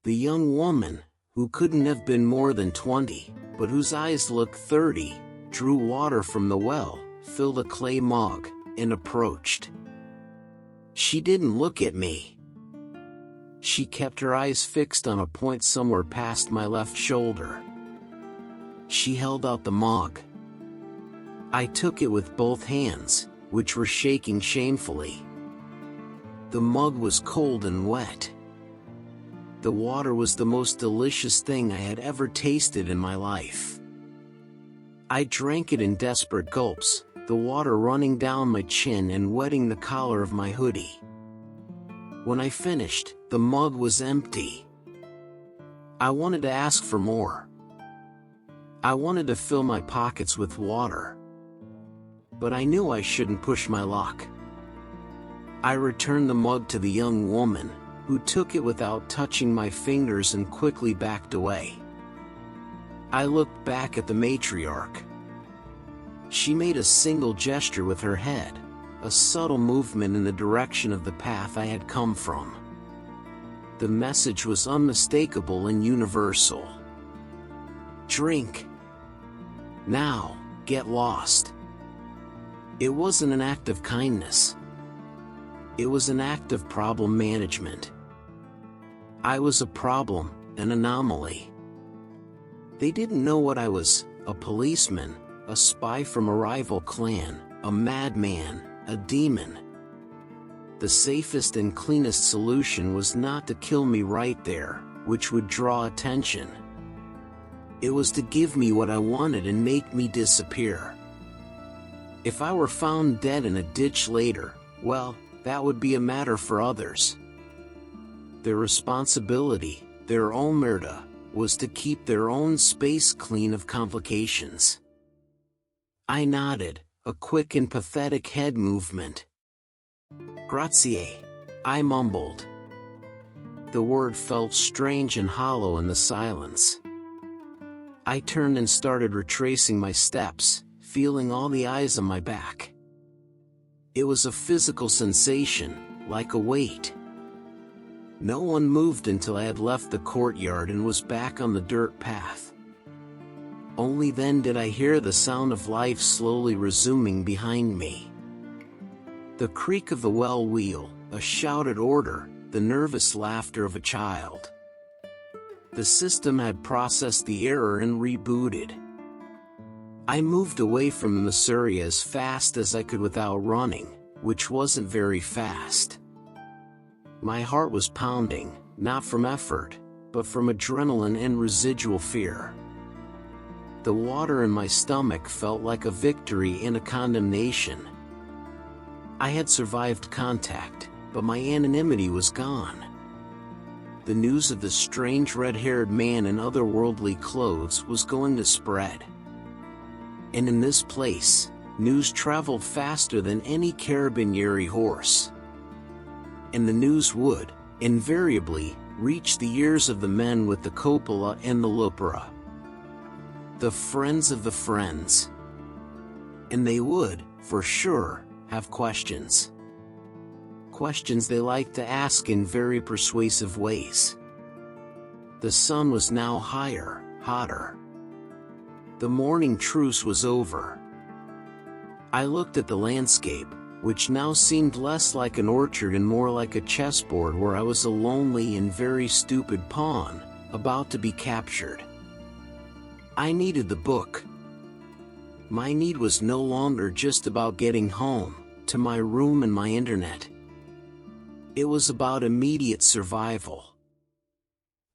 The young woman, who couldn't have been more than 20, but whose eyes looked 30, drew water from the well, filled a clay mug, and approached. She didn't look at me. She kept her eyes fixed on a point somewhere past my left shoulder. She held out the mug. I took it with both hands, which were shaking shamefully. The mug was cold and wet. The water was the most delicious thing I had ever tasted in my life. I drank it in desperate gulps, the water running down my chin and wetting the collar of my hoodie. When I finished, the mug was empty. I wanted to ask for more. I wanted to fill my pockets with water. But I knew I shouldn't push my luck. I returned the mug to the young woman, who took it without touching my fingers and quickly backed away. I looked back at the matriarch. She made a single gesture with her head, a subtle movement in the direction of the path I had come from. The message was unmistakable and universal. Drink. Now, get lost. It wasn't an act of kindness. It was an act of problem management. I was a problem, an anomaly. They didn't know what I was, a policeman, a spy from a rival clan, a madman, a demon. The safest and cleanest solution was not to kill me right there, which would draw attention. It was to give me what I wanted and make me disappear. If I were found dead in a ditch later, well, that would be a matter for others. Their responsibility, their omertà, was to keep their own space clean of complications. I nodded, a quick and pathetic head movement. Grazie, I mumbled. The word felt strange and hollow in the silence. I turned and started retracing my steps, feeling all the eyes on my back. It was a physical sensation, like a weight. No one moved until I had left the courtyard and was back on the dirt path. Only then did I hear the sound of life slowly resuming behind me. The creak of the well wheel, a shouted order, the nervous laughter of a child. The system had processed the error and rebooted. I moved away from Missouri as fast as I could without running, which wasn't very fast. My heart was pounding, not from effort, but from adrenaline and residual fear. The water in my stomach felt like a victory and a condemnation. I had survived contact, but my anonymity was gone. The news of the strange red-haired man in otherworldly clothes was going to spread. And in this place, news traveled faster than any carabinieri horse. And the news would, invariably, reach the ears of the men with the coppola and the lupera. The friends of the friends. And they would, for sure, have questions. Questions they liked to ask in very persuasive ways. The sun was now higher, hotter. The morning truce was over. I looked at the landscape, which now seemed less like an orchard and more like a chessboard where I was a lonely and very stupid pawn, about to be captured. I needed the book. My need was no longer just about getting home, to my room and my internet. It was about immediate survival.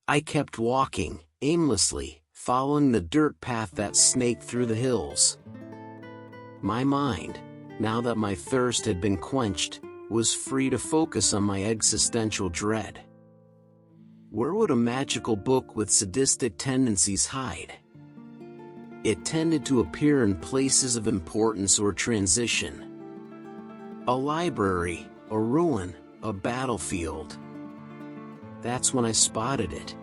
I kept walking, aimlessly, following the dirt path that snaked through the hills. My mind, now that my thirst had been quenched, was free to focus on my existential dread. Where would a magical book with sadistic tendencies hide? It tended to appear in places of importance or transition. A library, a ruin, a battlefield. That's when I spotted it.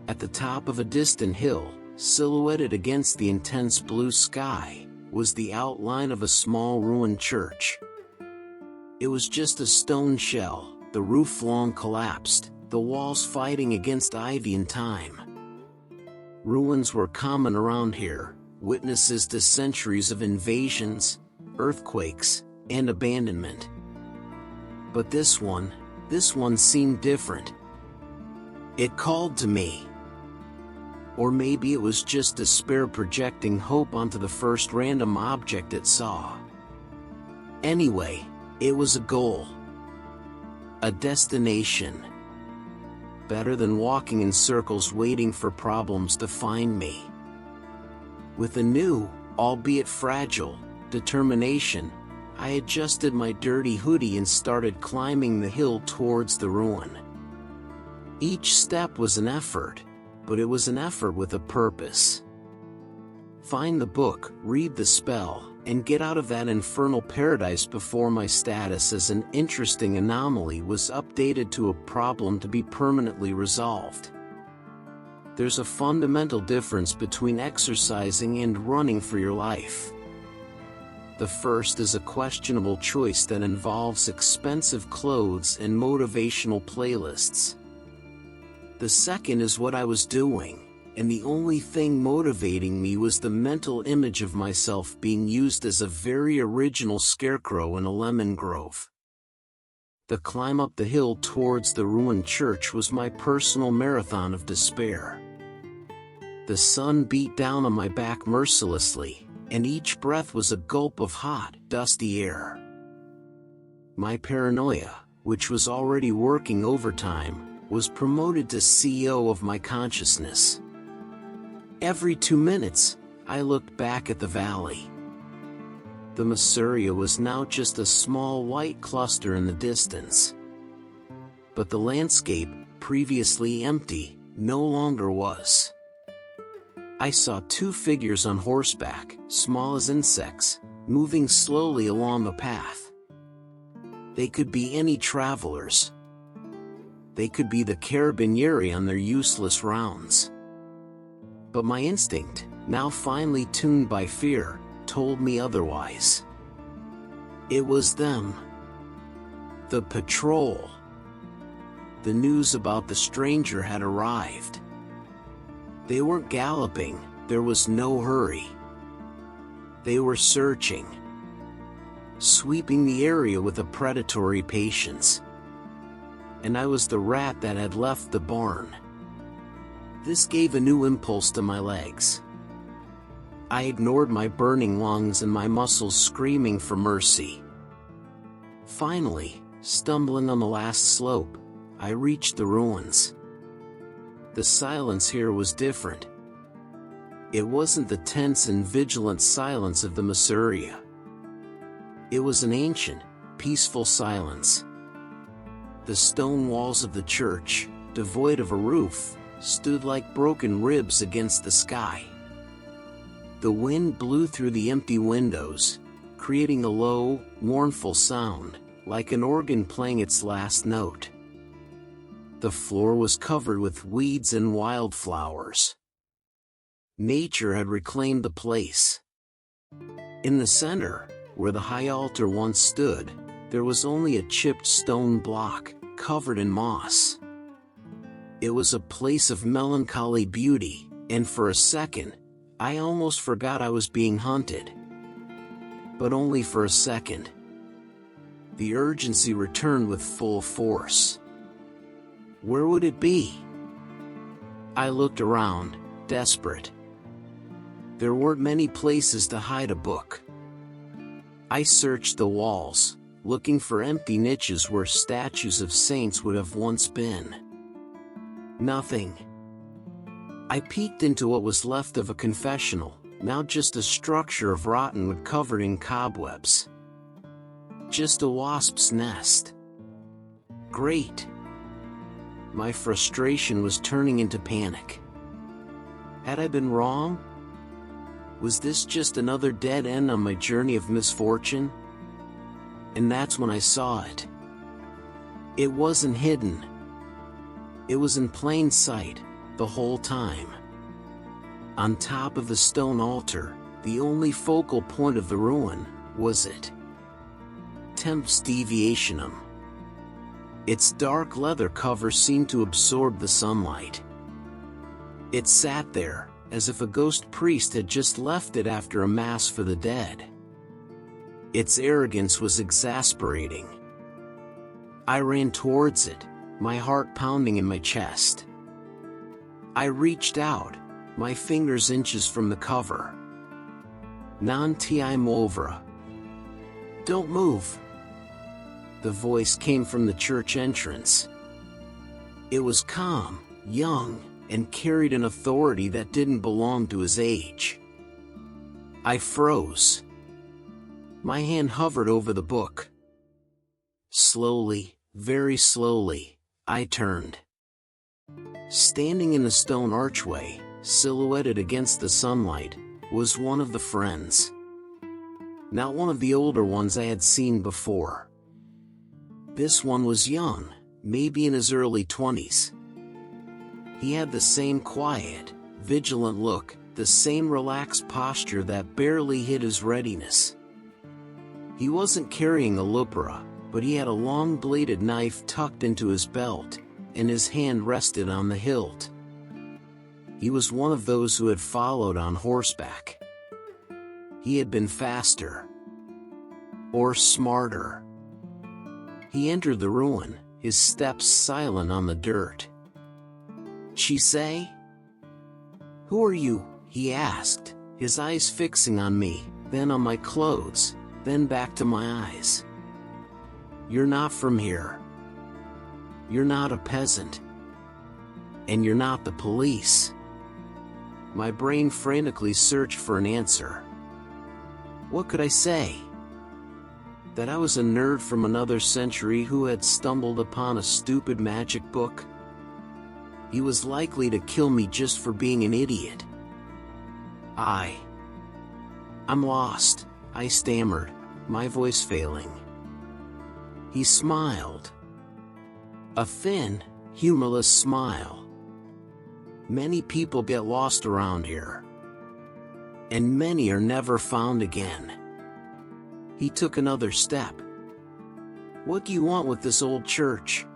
At the top of a distant hill, silhouetted against the intense blue sky, was the outline of a small ruined church. It was just a stone shell, the roof long collapsed, the walls fighting against ivy and time. Ruins were common around here, witnesses to centuries of invasions, earthquakes, and abandonment. But this one seemed different. It called to me. Or maybe it was just despair projecting hope onto the first random object it saw. Anyway, it was a goal. A destination. Better than walking in circles waiting for problems to find me. With a new, albeit fragile, determination, I adjusted my dirty hoodie and started climbing the hill towards the ruin. Each step was an effort, but it was an effort with a purpose. Find the book, read the spell, and get out of that infernal paradise before my status as an interesting anomaly was updated to a problem to be permanently resolved. There's a fundamental difference between exercising and running for your life. The first is a questionable choice that involves expensive clothes and motivational playlists. The second is what I was doing, and the only thing motivating me was the mental image of myself being used as a very original scarecrow in a lemon grove. The climb up the hill towards the ruined church was my personal marathon of despair. The sun beat down on my back mercilessly, and each breath was a gulp of hot, dusty air. My paranoia, which was already working overtime, was promoted to CEO of my consciousness. Every 2 minutes, I looked back at the valley. The Mafia was now just a small white cluster in the distance. But the landscape, previously empty, no longer was. I saw 2 figures on horseback, small as insects, moving slowly along a path. They could be any travelers. They could be the carabinieri on their useless rounds. But my instinct, now finely tuned by fear, told me otherwise. It was them. The patrol. The news about the stranger had arrived. They weren't galloping, there was no hurry. They were searching. Sweeping the area with a predatory patience. And I was the rat that had left the barn. This gave a new impulse to my legs. I ignored my burning lungs and my muscles screaming for mercy. Finally, stumbling on the last slope, I reached the ruins. The silence here was different. It wasn't the tense and vigilant silence of the Mafia. It was an ancient, peaceful silence. The stone walls of the church, devoid of a roof, stood like broken ribs against the sky. The wind blew through the empty windows, creating a low, mournful sound, like an organ playing its last note. The floor was covered with weeds and wildflowers. Nature had reclaimed the place. In the center, where the high altar once stood, there was only a chipped stone block, covered in moss. It was a place of melancholy beauty, and for a second, I almost forgot I was being hunted. But only for a second. The urgency returned with full force. Where would it be? I looked around, desperate. There weren't many places to hide a book. I searched the walls, looking for empty niches where statues of saints would have once been. Nothing. I peeked into what was left of a confessional, now just a structure of rotten wood covered in cobwebs. Just a wasp's nest. Great. My frustration was turning into panic. Had I been wrong? Was this just another dead end on my journey of misfortune? And that's when I saw it. It wasn't hidden. It was in plain sight, the whole time. On top of the stone altar, the only focal point of the ruin, was it. Tempus Deviationum. Its dark leather cover seemed to absorb the sunlight. It sat there, as if a ghost priest had just left it after a mass for the dead. Its arrogance was exasperating. I ran towards it, my heart pounding in my chest. I reached out, my fingers inches from the cover. Non ti muovere. Don't move. The voice came from the church entrance. It was calm, young, and carried an authority that didn't belong to his age. I froze. My hand hovered over the book. Slowly, very slowly, I turned. Standing in the stone archway, silhouetted against the sunlight, was one of the friends. Not one of the older ones I had seen before. This one was young, maybe in his early 20s. He had the same quiet, vigilant look, the same relaxed posture that barely hid his readiness. He wasn't carrying a lupra, but he had a long-bladed knife tucked into his belt, and his hand rested on the hilt. He was one of those who had followed on horseback. He had been faster. Or smarter. He entered the ruin, his steps silent on the dirt. "She say?" "Who are you?" he asked, his eyes fixing on me, then on my clothes, then back to my eyes. "You're not from here. You're not a peasant. And you're not the police." My brain frantically searched for an answer. What could I say? That I was a nerd from another century who had stumbled upon a stupid magic book? He was likely to kill me just for being an idiot. I'm lost, I stammered, my voice failing. He smiled. A thin, humorless smile. Many people get lost around here. And many are never found again. He took another step. "What do you want with this old church?"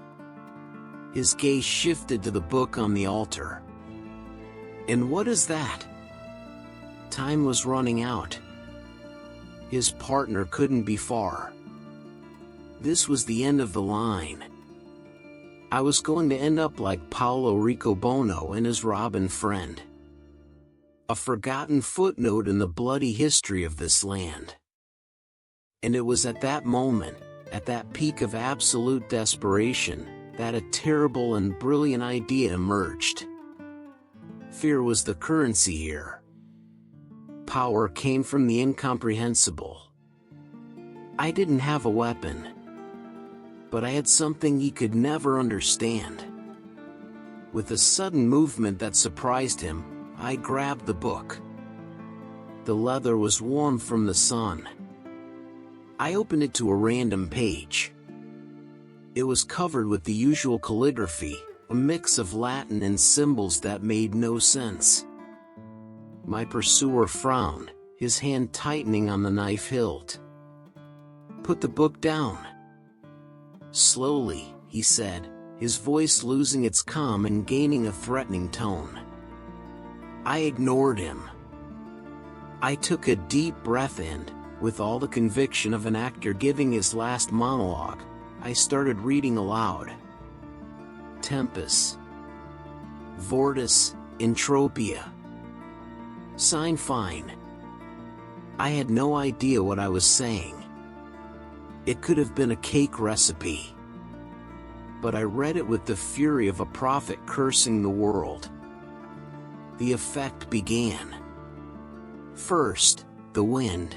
His gaze shifted to the book on the altar. "And what is that?" Time was running out. His partner couldn't be far. This was the end of the line. I was going to end up like Paolo Riccobono and his Robin friend. A forgotten footnote in the bloody history of this land. And it was at that moment, at that peak of absolute desperation, that a terrible and brilliant idea emerged. Fear was the currency here. Power came from the incomprehensible. I didn't have a weapon. But I had something he could never understand. With a sudden movement that surprised him, I grabbed the book. The leather was warm from the sun. I opened it to a random page. It was covered with the usual calligraphy, a mix of Latin and symbols that made no sense. My pursuer frowned, his hand tightening on the knife hilt. "Put the book down." "Slowly," he said, his voice losing its calm and gaining a threatening tone. I ignored him. I took a deep breath and, with all the conviction of an actor giving his last monologue, I started reading aloud. Tempus. Vortis, Entropia. Sine fine. I had no idea what I was saying. It could have been a cake recipe. But I read it with the fury of a prophet cursing the world. The effect began. First, the wind.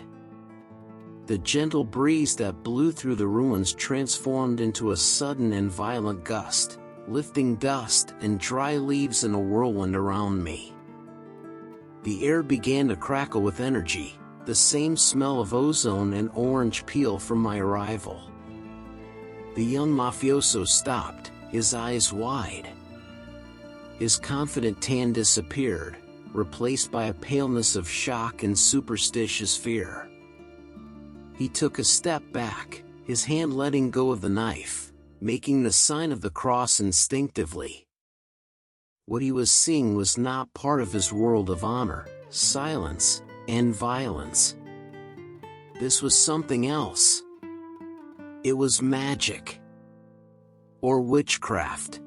The gentle breeze that blew through the ruins transformed into a sudden and violent gust, lifting dust and dry leaves in a whirlwind around me. The air began to crackle with energy, the same smell of ozone and orange peel from my arrival. The young mafioso stopped, his eyes wide. His confident tan disappeared, replaced by a paleness of shock and superstitious fear. He took a step back, his hand letting go of the knife, making the sign of the cross instinctively. What he was seeing was not part of his world of honor, silence, and violence. This was something else. It was magic. Or witchcraft.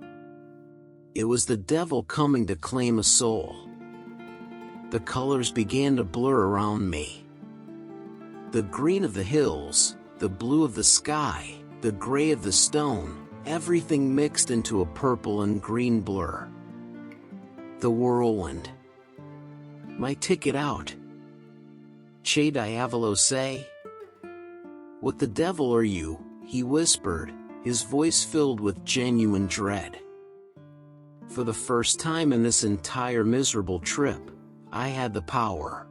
It was the devil coming to claim a soul. The colors began to blur around me. The green of the hills, the blue of the sky, the gray of the stone, everything mixed into a purple and green blur. The whirlwind. My ticket out. Che diavolo sei? What the devil are you? He whispered, his voice filled with genuine dread. For the first time in this entire miserable trip, I had the power.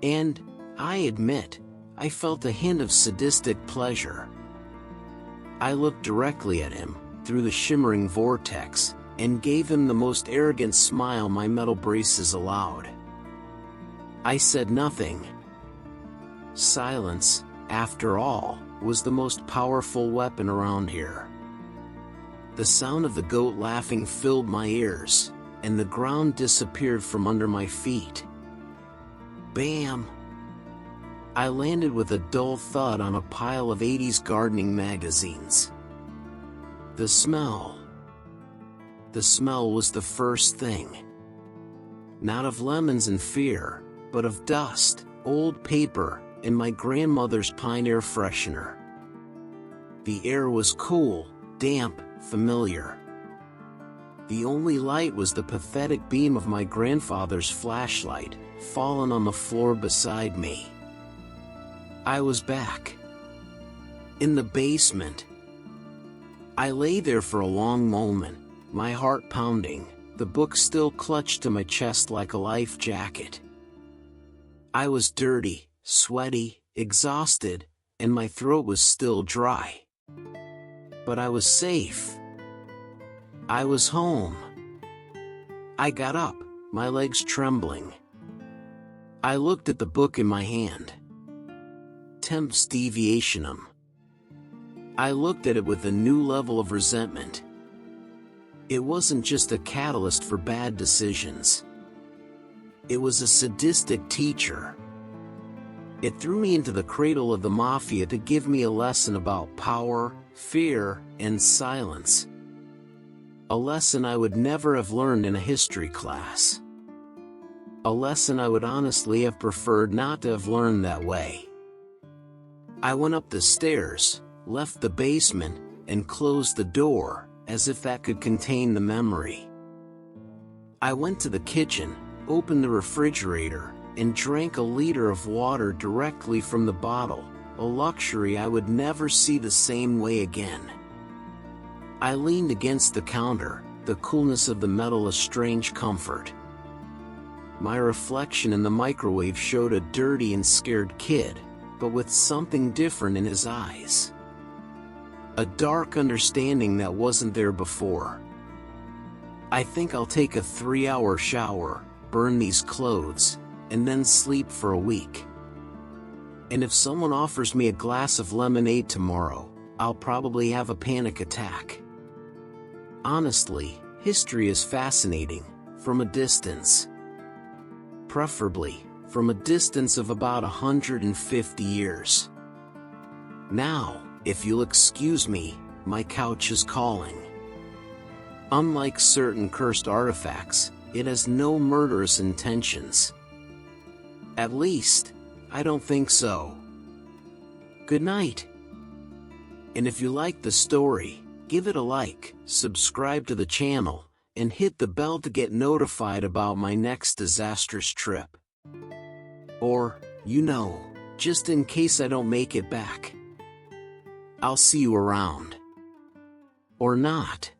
And, I admit, I felt a hint of sadistic pleasure. I looked directly at him, through the shimmering vortex, and gave him the most arrogant smile my metal braces allowed. I said nothing. Silence, after all, was the most powerful weapon around here. The sound of the goat laughing filled my ears, and the ground disappeared from under my feet. Bam! I landed with a dull thud on a pile of 80s gardening magazines. The smell was the first thing. Not of lemons and fear, but of dust, old paper, and my grandmother's pine air freshener. The air was cool, damp, familiar. The only light was the pathetic beam of my grandfather's flashlight, fallen on the floor beside me. I was back. In the basement. I lay there for a long moment, my heart pounding, the book still clutched to my chest like a life jacket. I was dirty, sweaty, exhausted, and my throat was still dry. But I was safe. I was home. I got up, my legs trembling. I looked at the book in my hand. Temps Deviationum. I looked at it with a new level of resentment. It wasn't just a catalyst for bad decisions. It was a sadistic teacher. It threw me into the cradle of the Mafia to give me a lesson about power, fear, and silence. A lesson I would never have learned in a history class. A lesson I would honestly have preferred not to have learned that way. I went up the stairs, left the basement, and closed the door, as if that could contain the memory. I went to the kitchen, opened the refrigerator, and drank a liter of water directly from the bottle, a luxury I would never see the same way again. I leaned against the counter, the coolness of the metal a strange comfort. My reflection in the microwave showed a dirty and scared kid, but with something different in his eyes. A dark understanding that wasn't there before. I think I'll take a 3-hour shower, burn these clothes, and then sleep for a week. And if someone offers me a glass of lemonade tomorrow, I'll probably have a panic attack. Honestly, history is fascinating, from a distance. Preferably, from a distance of about 150 years. Now, if you'll excuse me, my couch is calling. Unlike certain cursed artifacts, it has no murderous intentions. At least, I don't think so. Good night. And if you like the story, give it a like, subscribe to the channel, and hit the bell to get notified about my next disastrous trip. Or, just in case I don't make it back. I'll see you around. Or not.